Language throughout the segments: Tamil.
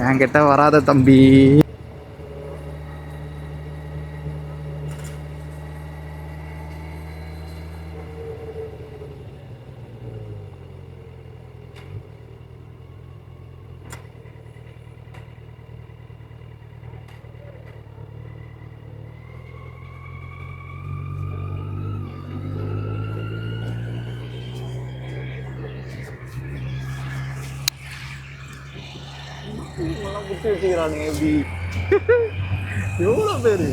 என்கிட்ட வராத தம்பி. குட்டி வச்சுக்கிறானுங்க எப்படி எவ்வளோ பேர்.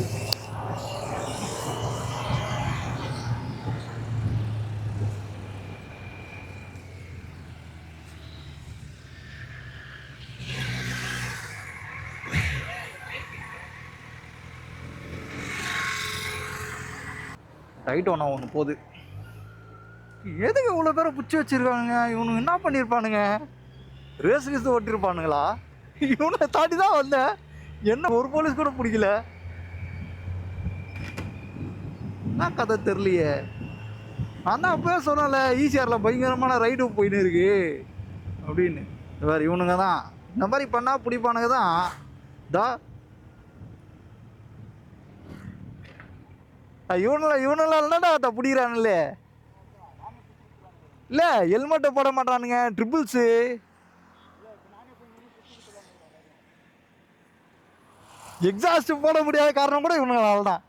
ரைட் ஒன்று போகுது. எதுக்கு இவ்வளோ பேரை பிடிச்சி வச்சிருக்காங்க? இவனுங்க என்ன பண்ணியிருப்பானுங்க? Race kiss ஓட்டிருப்பானுங்களா? இவனை தாண்டி தான் வந்தேன். என்ன ஒரு போலீஸ் கூட பிடிக்கல. என்ன கதை தெரியலையே. நான் தான் அப்பவே சொன்னல ஈசிஆரில் பயங்கரமான ரைடு போயின்னு இருக்கு அப்படின்னு. இந்த மாதிரி இவனுங்க தான் இந்த மாதிரி பண்ணால் பிடிப்பானுங்க தான். இவனெல்லாம் பிடிக்கிறானுல்லே. இல்லை ஹெல்மெட்டை போட மாட்டானுங்க. ட்ரிபிள்ஸு எக்ஸாஸ்ட் போட முடியாத காரணம் கூட இவனுங்களால தான்.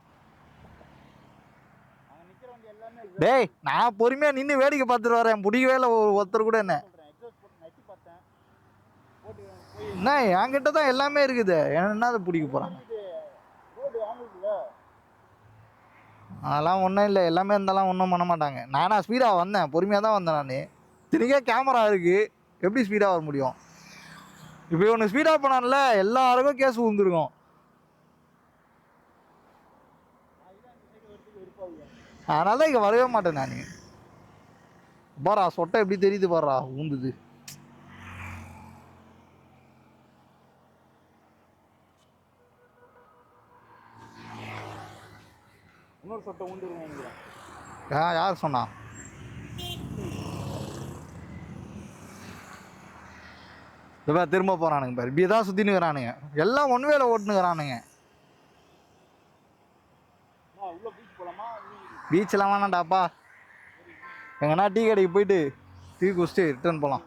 டேய் நான் பொறுமையாக நின்று வேடிக்கை பார்த்துட்டு வரேன். பிடிக்கவே இல்லை ஒருத்தர் கூட. என்ன என்கிட்ட தான் எல்லாமே இருக்குது. என்ன அதை பிடிக்க போகிறாங்க? அதெல்லாம் ஒன்றும் இல்லை. எல்லாமே இருந்தாலும் ஒன்றும் பண்ண மாட்டாங்க. நானா ஸ்பீடாக வந்தேன், பொறுமையாக தான் வந்தேன். நான் தினிக்கே கேமரா இருக்குது, எப்படி ஸ்பீடாக வர முடியும்? இப்போ இவனு ஸ்பீடாக போனான்ல எல்லாருக்கும் கேஸ் விழுந்துருக்கும். அதனால இங்கே வரவே மாட்டேன் நான். பாரா சொட்டை எப்படி தெரியுது பாரா, ஊந்துது. இன்னொரு சொட்டை ஊந்துருங்க. யார் சொன்னா? திரும்ப போறானுங்க பாரு. இப்படிதான் சுத்தினுக்கிறானுங்க. எல்லாம் ஒன் வேல ஓட்டுனுக்கிறானுங்க. பீச்செல்லாம் வேணாண்டாப்பா. எங்கன்னா டீ கடைக்கு போயிட்டு டீ குடிச்சிட்டு ரிட்டர்ன் போகலாம்.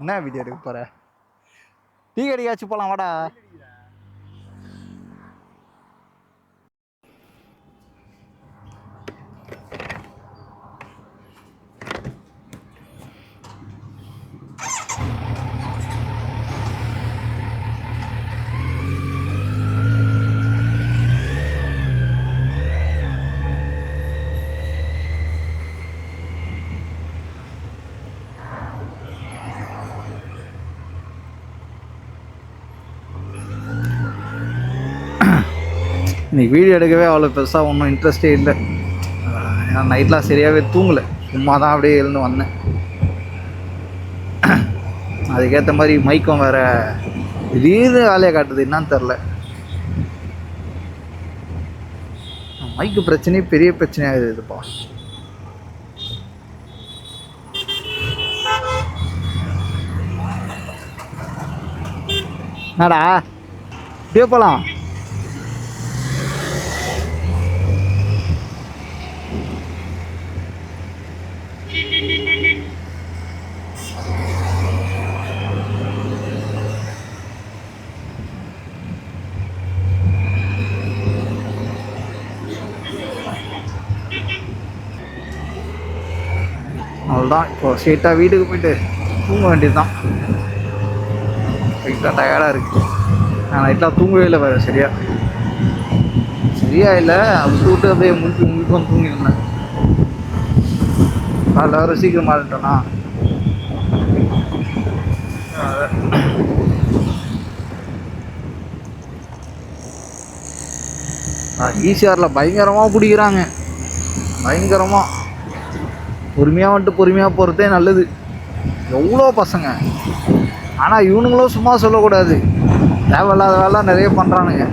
என்ன வீடியோ எடுக்க போற? டீ கடைக்காச்சும் போகலாம் வாடா. இன்றைக்கி வீடியோ எடுக்கவே அவ்வளோ பெருசாக ஒன்றும் இன்ட்ரெஸ்டே இல்லை. ஏன்னா நைட்லாம் சரியாகவே தூங்கலை. சும்மா தான் அப்படியே எழுந்து வந்தேன். அதுக்கேற்ற மாதிரி மைக்கம் வேறு திடீர்னு வேலையை காட்டுது. என்னான்னு தெரில. மைக்கு பிரச்சனையே பெரிய பிரச்சனையாகுது இதுப்பா. என்னடா இப்படியே போகலாம். அவ்வளோதான். இப்போ ஸ்ட்ரெயிட்டாக வீட்டுக்கு போயிட்டு தூங்க வேண்டியது தான். லைட்டாக டயர்டாக இருக்குது. நான் நைட்லாம் தூங்கவே இல்லை வேறு. சரியா இல்லை. அப்படி விட்டு அப்படியே முழிக்கும் தூங்கிருந்தேன். காலைல வேறு சீக்கிரம் மாறிட்டேனா. ஈசிஆரில் பயங்கரமாக பிடிக்கிறாங்க. பயங்கரமாக பொறுமையாக வந்துட்டு பொறுமையாக போகிறதே நல்லது. எவ்வளோ பசங்க. ஆனால் இவனுங்களும் சும்மா சொல்லக்கூடாது. தேவையில்லாத வேலை நிறைய பண்ணுறானுங்க.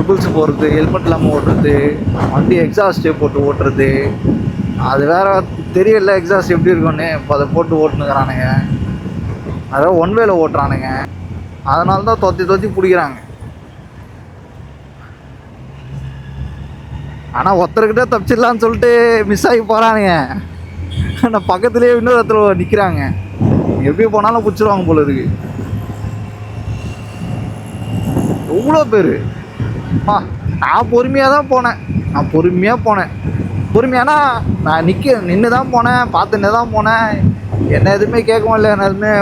ட்ரிபிள்ஸ் போடுறது, ஹெல்மெட் இல்லாமல் ஓட்டுறது, வண்டி எக்ஸாஸ்ட்டு போட்டு ஓட்டுறது, அது வேறு தெரியல எக்ஸாஸ்ட் எப்படி இருக்குன்னு. இப்போ அதை போட்டு ஓட்டுனுக்கிறானுங்க. அதாவது ஒன் வேல ஓட்டுறானுங்க. அதனால தான் தொத்தி பிடிக்கிறாங்க. ஆனால் ஒருத்தர்கிட்ட தப்பிச்சிடலான்னு சொல்லிட்டு மிஸ் ஆகி போகிறானுங்க. ஆனால் பக்கத்துலேயே இன்னொரு இடத்துல நிற்கிறாங்க. எப்படி போனாலும் பிடிச்சிருவாங்க போல இருக்கு. எவ்வளோ பேர்! நான் பொறுமையாக தான் போனேன். பொறுமையானா நான் நின்று தான் போனேன், பார்த்துன்னு தான் போனேன். என்ன எதுவுமே கேட்கவும் இல்லை, என்ன எதுவுமே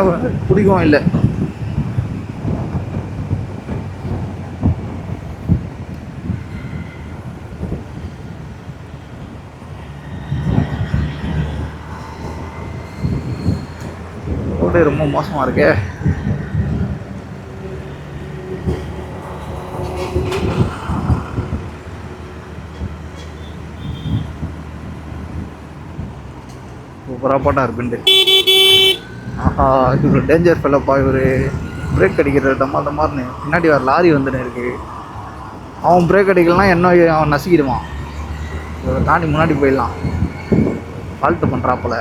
பிடிக்கவும் இல்லை. ரோடு ரொம்ப மோசமாக இருக்கே. சூப்பராக போட்டார் பிண்டு. ஆஹா, இவர் டேஞ்சர் ஃபெல்லப்பா. இவர் பிரேக் அடிக்கிற அந்த மாதிரின்னு பின்னாடி வேறு லாரி வந்துன்னு இருக்கு. அவன் பிரேக் அடிக்கலாம், என்ன அவன் நசுக்கிடுவான். தாண்டி முன்னாடி போயிடலாம். ஃபால்ட்டு பண்ணுறாப்புல.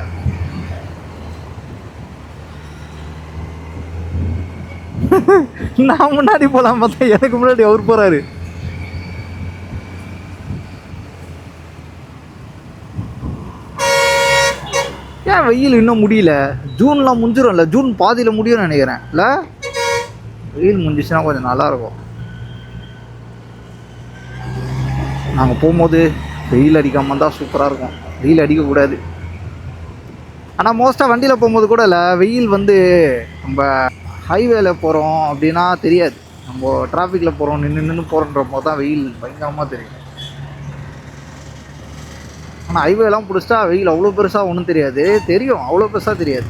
நான் முன்னாடி போகலாம் பார்த்தா எனக்கு முன்னாடி அவர் போகிறாரு. ஏன் வெயில் இன்னும் முடியல? ஜூன்லாம் முடிஞ்சிடும்ல, ஜூன் பாதியில் முடியும்னு நினைக்கிறேன். இல்லை, வெயில் முடிஞ்சிச்சுன்னா கொஞ்சம் நல்லாயிருக்கும். நாங்கள் போகும்போது வெயில் அடிக்காமல் தான் சூப்பராக இருக்கும். வெயில் அடிக்கக்கூடாது. ஆனால் மோஸ்ட்டாக வண்டியில் போகும்போது கூட இல்லை, வெயில் வந்து நம்ம ஹைவேல போகிறோம் அப்படின்னா தெரியாது. நம்ம டிராஃபிக்கில் போகிறோம், நின்று போகிறோன்ற போது தான் வெயில் பயங்கரமாக தெரியும். ஆனால் ஹைவேலாம் பிடிச்சிட்டா வெயில் அவ்வளோ பெருசாக ஒன்றும் தெரியாது. தெரியும், அவ்வளோ பெருசாக தெரியாது.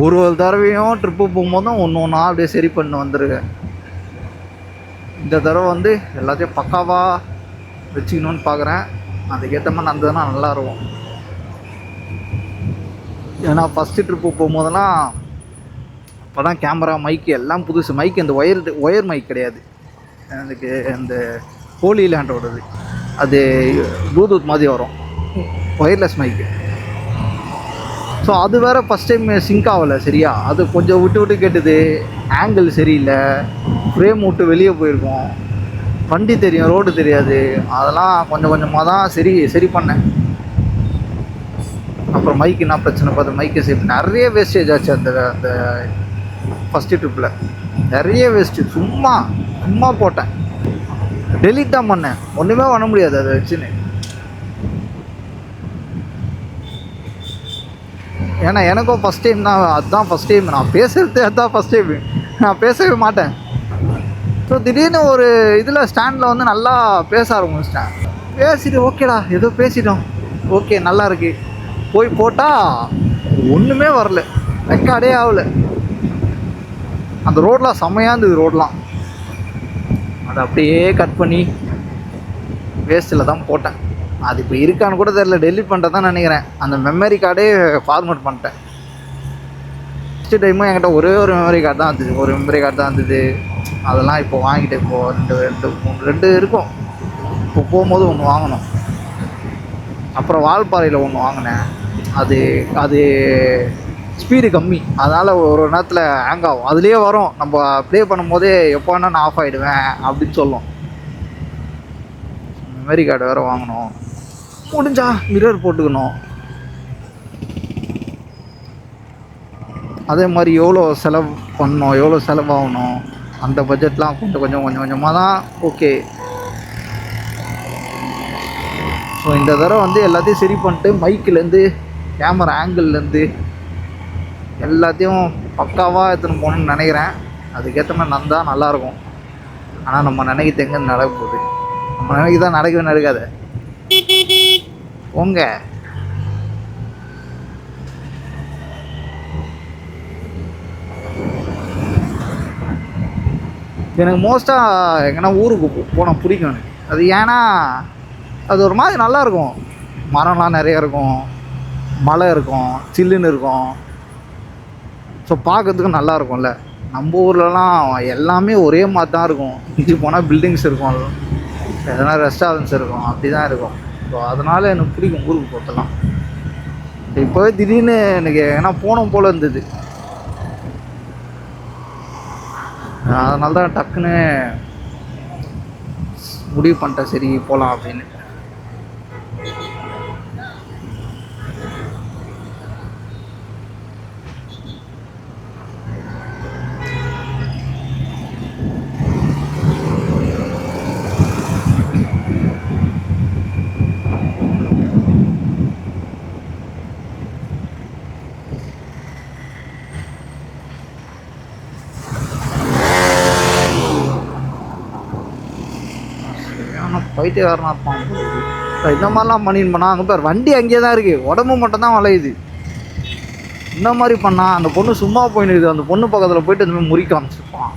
ஒரு தடவையும் ட்ரிப்பு போகும்போதும் ஒன்று ஒன்றா அப்படியே சரி பண்ணி வந்துருக்கேன். இந்த தடவை வந்து எல்லாத்தையும் பக்காவாக வச்சுக்கணுன்னு பார்க்குறேன். அதுக்கேற்ற மாதிரி நடந்ததுன்னா நல்லாயிருக்கும். ஏன்னா ஃபஸ்ட்டு ட்ரிப்பு போகும்போதெல்லாம் அப்போ தான் கேமரா, மைக்கு எல்லாம் புதுசு. மைக்கு இந்த ஒயர் மைக் கிடையாது. அதுக்கு இந்த ஹோலி லேண்டோடது, அது ப்ளூடூத் மாதிரி வரும், ஒயர்லெஸ் மைக்கு. ஸோ அது வேறு ஃபஸ்ட் டைம் சிங்க் ஆகலை சரியா. அது கொஞ்சம் விட்டு கேட்டுது. ஆங்கிள் சரியில்லை, ஃப்ரேம் விட்டு வெளியே போயிருக்கோம். வண்டி தெரியும், ரோடு தெரியாது. அதெல்லாம் கொஞ்சம் கொஞ்சமாக தான் சரி பண்ணேன். அப்புறம் மைக்கு என்ன பிரச்சனை பார்த்து மைக்கை சேர்த்து நிறைய வேஸ்டேஜ் ஆச்சு அந்த ஃபஸ்ட்டு ட்ரிப்பில். நிறைய வேஸ்ட்டு. சும்மா போட்டேன், டெலீட் தான் பண்ணேன். ஒன்றுமே பண்ண முடியாது அதை வச்சுன்னு. ஏன்னா எனக்கும் ஃபஸ்ட் டைம் தான். அதுதான் ஃபஸ்ட் டைம் நான் பேசுகிறதே. அதுதான் ஃபஸ்ட் டைம். நான் பேசவே மாட்டேன். ஸோ திடீர்னு ஒரு இதில் ஸ்டாண்டில் வந்து நல்லா பேச ஆரம்பிச்சிட்டேன். பேசிட்டு ஓகேடா ஏதோ பேசிட்டோம், ஓகே நல்லா இருக்கு. போய் போட்டால் ஒன்றுமே வரல, ரெக்கார்டே ஆகலை. அந்த ரோடெலாம் செம்மையாக இருந்தது. ரோடெலாம் அதை அப்படியே கட் பண்ணி வேஸ்ட்டில் தான் போட்டேன். அது இப்போ இருக்கான்னு கூட தெரியல, டெலிட் பண்ணுறது தான் நினைக்கிறேன். அந்த மெமரி கார்டே ஃபார்மேட் பண்ணிட்டேன். ஃபஸ்ட்டு டைமும் என்கிட்ட ஒரே ஒரு மெமரி கார்டு தான் இருந்தது. அதெல்லாம் இப்போ வாங்கிட்டு இப்போது ரெண்டு இருக்கும். இப்போ போகும்போது ஒன்று வாங்கினோம். அப்புறம் வால்பாறையில் ஒன்று வாங்கினேன். அது ஸ்பீடு கம்மி, அதனால் ஒரு நேரத்தில் ஹேங் ஆகும். அதுலேயே வரும், நம்ம ப்ளே பண்ணும்போதே எப்போ வேணால் நான் ஆஃப் ஆகிடுவேன் அப்படின்னு சொல்லும். மெமரி கார்டு வேறு வாங்கினோம். முடிஞ்சா மிரர் போட்டுக்கணும். அதே மாதிரி எவ்வளோ செலவு பண்ணணும், எவ்வளோ செலவாகணும், அந்த பட்ஜெட்லாம் கொஞ்சம் கொஞ்சமாக தான் ஓகே. ஸோ இந்த தடவை வந்து எல்லாத்தையும் சரி பண்ணிட்டு மைக்கிலேருந்து கேமரா ஆங்கிள்லேருந்து எல்லாத்தையும் பக்காவாக எடுத்துன்னு போகணுன்னு நினைக்கிறேன். அதுக்கேற்ற மாதிரி நடந்தால் நல்லாயிருக்கும். ஆனால் நம்ம நினைக்கிறது எங்கே நடக்க போகுது? நம்ம நினைக்க தான் நடக்காது. போங்க. எனக்கு மோஸ்ட்டாக எங்கன்னா ஊருக்கு போனால் பிடிக்கும் எனக்கு. அது ஏன்னா அது ஒரு மாதிரி நல்லாயிருக்கும். மரம்லாம் நிறைய இருக்கும், மலை இருக்கும், சில்லுன்னு இருக்கும். ஸோ பார்க்கறதுக்கு நல்லா இருக்கும்ல. நம்ம ஊர்லலாம் எல்லாமே ஒரே மாதிரி தான் இருக்கும். இஞ்சி போனால் பில்டிங்ஸ் இருக்கும், எதனா ரெஸ்டாரண்ட்ஸ் இருக்கும், அப்படி தான் இருக்கும். ஸோ அதனால் எனக்கு பிடிக்கும் ஊருக்கு போகிறதெல்லாம். இப்போவே திடீர்னு எனக்கு ஏன்னா போகணும் போல் இருந்தது, அதனால தான் டக்குன்னு முடிவு பண்ணிட்டேன் சரி போகலாம் அப்படின்னு. பைத்தியக்காரனாக இருப்பான். இந்த மாதிரிலாம் பண்ணின்னு பண்ணால் அங்கே பேர் வண்டி அங்கேயே தான் இருக்குது, உடம்பு மட்டும் தான் வளையுது. இந்த மாதிரி பண்ணால் அந்த பொண்ணு சும்மா போயின்னு அந்த பொண்ணு பக்கத்தில் போயிட்டு இந்த மாதிரி முறிக்க ஆரம்பிச்சிருப்பான்.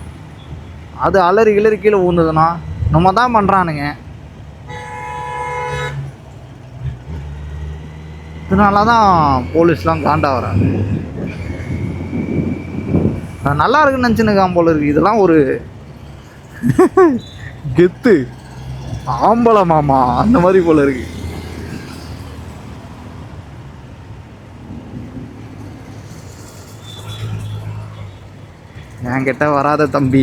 அது அலறி கிளறி கீழே ஊந்துதுன்னா நம்ம தான் பண்ணுறானுங்க. இதனால தான் போலீஸ்லாம் காண்டா வராங்க. நல்லா இருக்குன்னு நினச்சினுக்கான் போல இருக்குது. இதெல்லாம் ஒரு கெத்து ஆம்பளை மாமா அந்த மாதிரி போல இருக்கு. என்கிட்ட வராத தம்பி.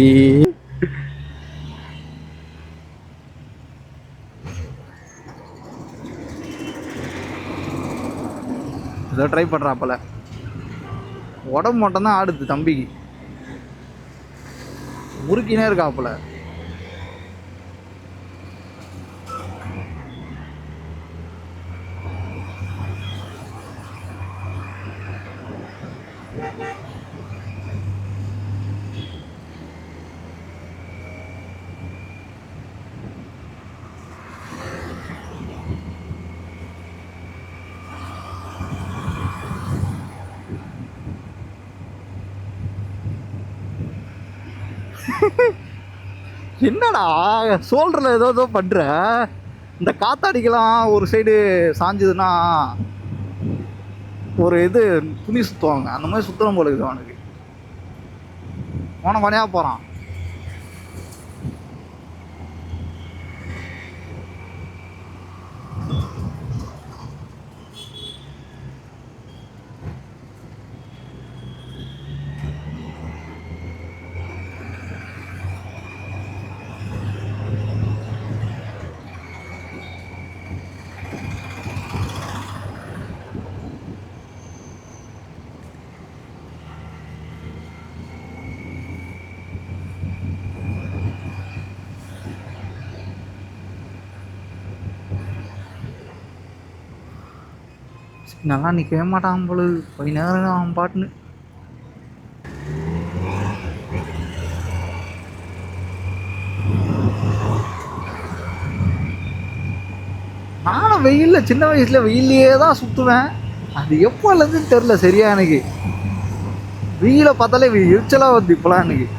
ஏதோ ட்ரை பண்ணுறாப்பல, உடம்பு மட்டும் தான் ஆடுது தம்பிக்கு, முறுக்கினே இருக்காப்புல. என்னடா சோல்டரில் ஏதோ பண்ணுற, இந்த காத்தாடிக்கெல்லாம் ஒரு சைடு சாஞ்சதுன்னா ஒரு இது துணி சுற்றுவாங்க, அந்த மாதிரி சுத்தம் போல இருக்குது அவனுக்கு. போன மணியாக போகிறான். நல்லா நிற்கவே மாட்டான் பொழுது, கொஞ்ச நேரம் அவன் பாட்டுன்னு. நானும் வெயிலில் சின்ன வயசில் வெயிலையே தான் சுற்றுவேன். அது எப்போலேருந்து தெரில சரியா எனக்கு. வெயிலை பார்த்தாலே எரிச்சலாக வருது இப்போலாம் எனக்கு.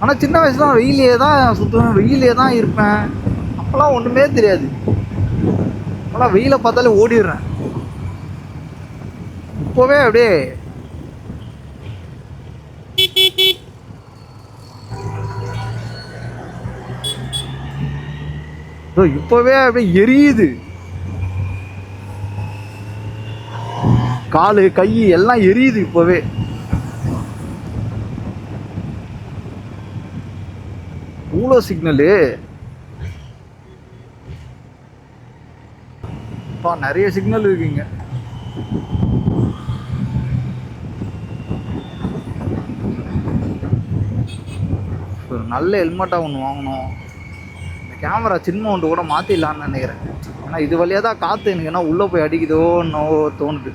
ஆனால் சின்ன வயசுலாம் வெயிலையே தான் சுற்றுவேன், வெயிலே தான் இருப்பேன். அப்போல்லாம் ஒன்றுமே தெரியாது. அப்போல்லாம் வெயிலை பார்த்தாலே ஓடிடுறேன். இப்போவே அப்படியே இப்போவே அப்படியே எரியுது, காலு கை எல்லாம் எரியுது இப்போவே. இவ்வளோ சிக்னலு நிறைய சிக்னல் இருக்குங்க. நல்ல ஹெல்மெட்டாக ஒன்று வாங்கணும். இந்த கேமரா சின்ன ஒன்று கூட மாற்றிடலான்னு நினைக்கிறேன். ஏன்னா இது வழியாக தான் காற்று எனக்கு என்ன உள்ளே போய் அடிக்குதோன்னு தோணுது.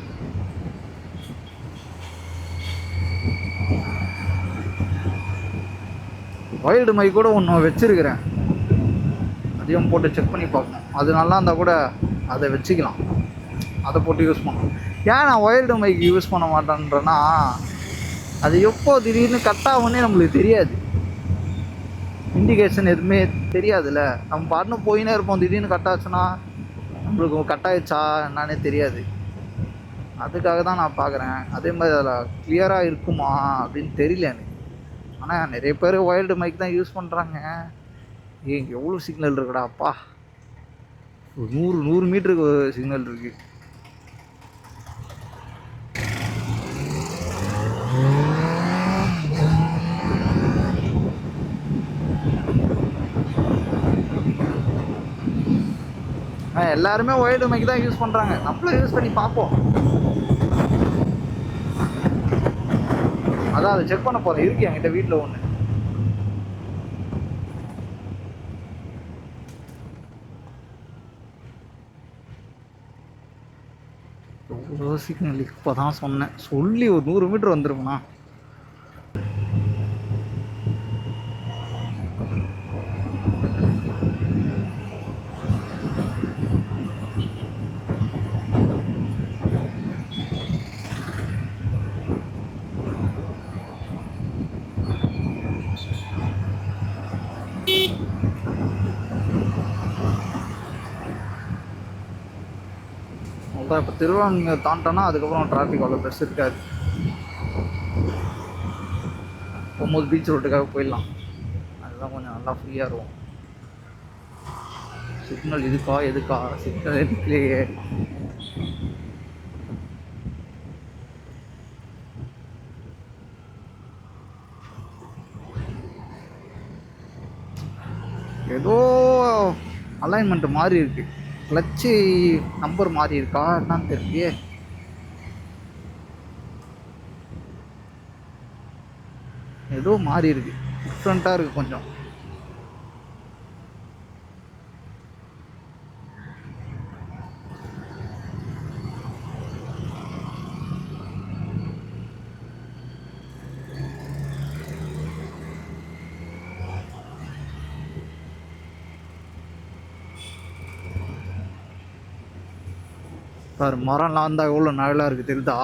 வைல்டு மைக் கூட ஒன்று வச்சுருக்கிறேன், அதையும் போட்டு செக் பண்ணி பார்க்கணும். அது நல்லா இருந்தால் கூட அதை வச்சுக்கலாம், அதை போட்டு யூஸ் பண்ணணும். ஏன் நான் வைல்டு மைக் யூஸ் பண்ண மாட்டேன்றேன்னா, அது எப்போ திடீர்னு கட் ஆகும்னே நம்மளுக்கு தெரியாது. இண்டிகேஷன் எதுவுமே தெரியாதுல்ல. நம்ம பாட்டுன்னு போயினே இருப்போம், திடீர்னு கட் ஆச்சுன்னா நம்மளுக்கு கட் ஆயிடுச்சா என்னன்னே தெரியாது. அதுக்காக தான் நான் பார்க்குறேன். அதே மாதிரி அதில் கிளியராக இருக்குமா அப்படின்னு தெரியல எனக்கு. ஆனால் நிறைய பேர் ஒயர்டு மைக் தான் யூஸ் பண்ணுறாங்க. இங்கே எவ்வளோ சிக்னல் இருக்குடா அப்பா, ஒரு 100 மீட்டருக்கு சிக்னல் இருக்குது. எல்லாருமே ஒயர்டு மைக் தான் யூஸ் பண்ணுறாங்க. நம்மளும் யூஸ் பண்ணி பார்ப்போம். அதான் அதை செக் பண்ண போகிறேன். இருக்கு என்கிட்ட வீட்டில் ஒன்று. எவ்வளோ சிக்னல் இப்போ தான் சொன்னேன். சொல்லி ஒரு 100 மீட்டர் வந்துருக்குண்ணா. இப்போ திருவாரூர் தாண்டோன்னா அதுக்கப்புறம் டிராஃபிக் அவ்வளோ பெருசு இருக்காது. போகும்போது பீச் ரோட்டுக்காக போயிடலாம். அதுதான் கொஞ்சம் நல்லா ஃப்ரீயாக இருக்கும். சிக்னல் எதுக்கா சிக்னல் எடுக்கலையே. ஏதோ அலைன்மெண்ட் மாறி இருக்கு. கிளச்சு நம்பர் மாறி இருக்கா என்னன்னு தெரியலையே. ஏதோ மாறி இருக்கு, டிஃப்ரெண்ட்டாக இருக்கு கொஞ்சம். பாரு, மரம்லாம் இருந்தால் எவ்வளோ நிழலாக இருக்குது தெரியுதா?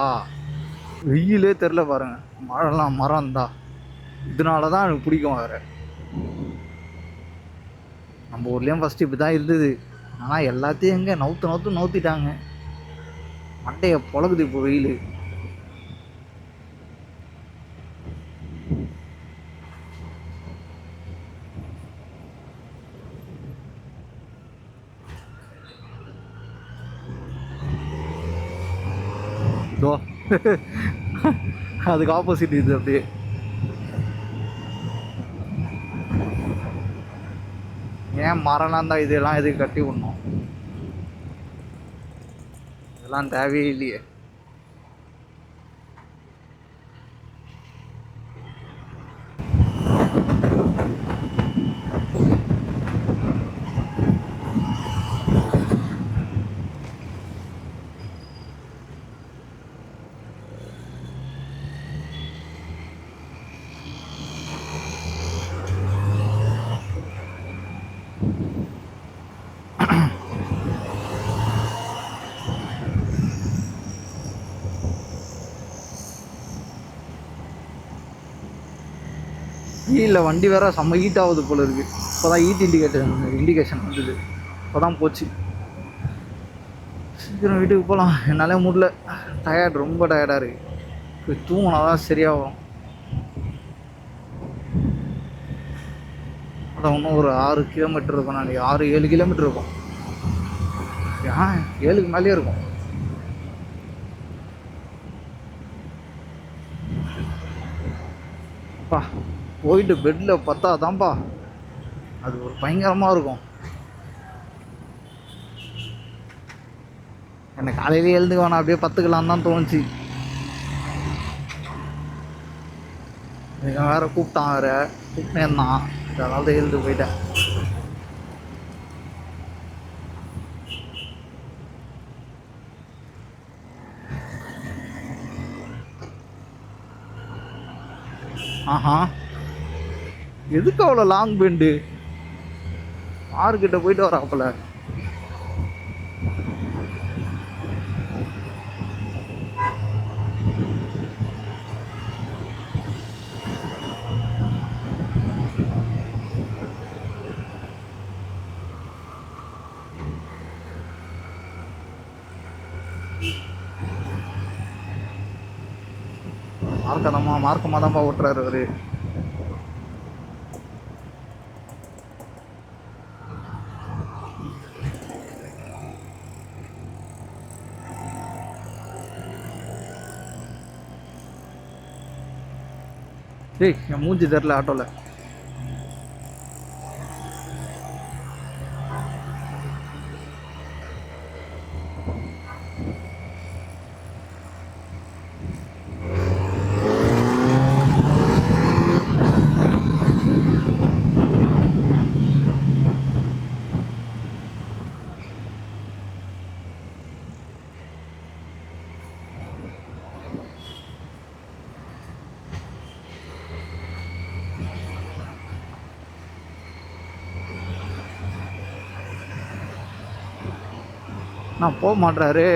வெயிலே தெரில பாருங்க. மரம் இருந்தா இதனால தான் எனக்கு பிடிக்கும். வேறு நம்ம ஊர்லேயும் ஃபஸ்ட்டு இப்படி தான் இருந்தது. ஆனால் எல்லாத்தையும் எங்கே நவுத்திட்டாங்க. மண்டையை பொழகுது இப்போ வெயில். தோ அதுக்கு ஆப்போசிட் இது. அப்படியே ஏன் மரம்லாம் தான் இதெல்லாம் எதுக்கு கட்டி விடணும்? இதெல்லாம் தேவையே இல்லையே. இல்லை, வண்டி வேறு செம்ம ஹீட் ஆகுது போல் இருக்குது. இப்போ தான் ஹீட் இண்டிகேஷன் வந்தது. இப்போ தான் போச்சு. சீக்கிரம் வீட்டுக்கு போகலாம். என்னாலே முடியல, ரொம்ப டயர்டாக இருக்குது. இப்போ தூங்கினா தான் சரியாகும். அதான் இன்னும் ஒரு 6 கிலோமீட்டர் இருக்கும். நான் 6-7 கிலோமீட்டர் இருக்கும். 7க்கு மேலேயே இருக்கும். பா, போயிட்டு பெட்டில் பத்தாதான்ப்பா, அது ஒரு பயங்கரமாக இருக்கும். எனக்கு காலையிலே எழுந்துக்க வேணாம், அப்படியே பத்துக்கலாம் தான் தோணுச்சு. வேறு கூப்பிட்டான், கூப்பிட்டே இருந்தான். அதனால தான் எழுந்து போயிட்டேன். ஆஹா, எதுக்கு அவ்வளோ லாங் பெண்டு? ஆறுகிட்ட போயிட்டு வராப்புல. மார்க்கமாக தான்ப்பா ஓட்டுறாரு அவரு. ஏய் என் மூஞ்சி தெரில ஆட்டோவில். நான் போக மாட்றாரு.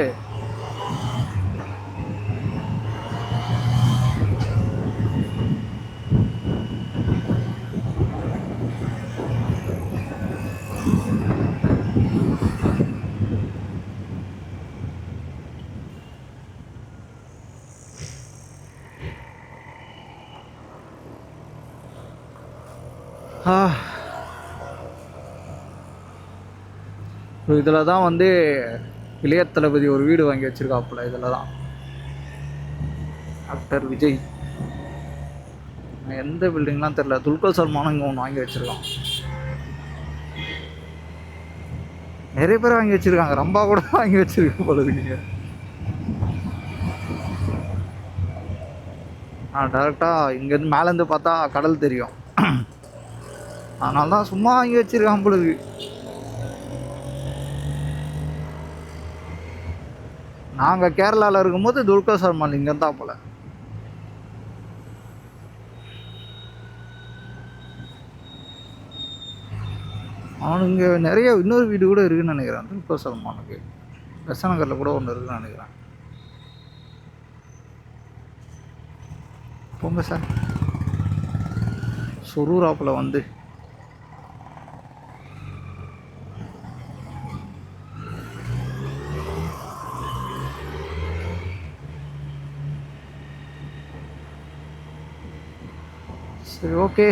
இதில் தான் வந்து இளைய தளபதி ஒரு வீடு வாங்கி வச்சுருக்காப்புல. இதில் தான் டாக்டர் விஜய். எந்த பில்டிங்லாம் தெரில. துல்கர் சல்மானும் இங்கே ஒன்று வாங்கி வச்சுருக்கான். நிறைய பேர் வாங்கி வச்சுருக்காங்க. ரம்பா கூட வாங்கி வச்சுருக்க போல இருக்குங்க. டேரெக்டாக இங்கேருந்து மேலேருந்து பார்த்தா கடல் தெரியும். அதனால தான் சும்மா வாங்கி வச்சுருக்கான் போல இருக்கு. நாங்கள் கேரளாவில் இருக்கும்போது துல்கர் சல்மான் இங்கே தான் போல. அவனுக்கு இங்கே நிறைய இன்னொரு வீடு கூட இருக்குதுன்னு நினைக்கிறேன். துல்கர் சல்மானுக்கு பெசநகரில் கூட ஒன்று இருக்குதுன்னு நினைக்கிறேன். போங்க சார். சொரூராப்பில் வந்து சரி ஓகே.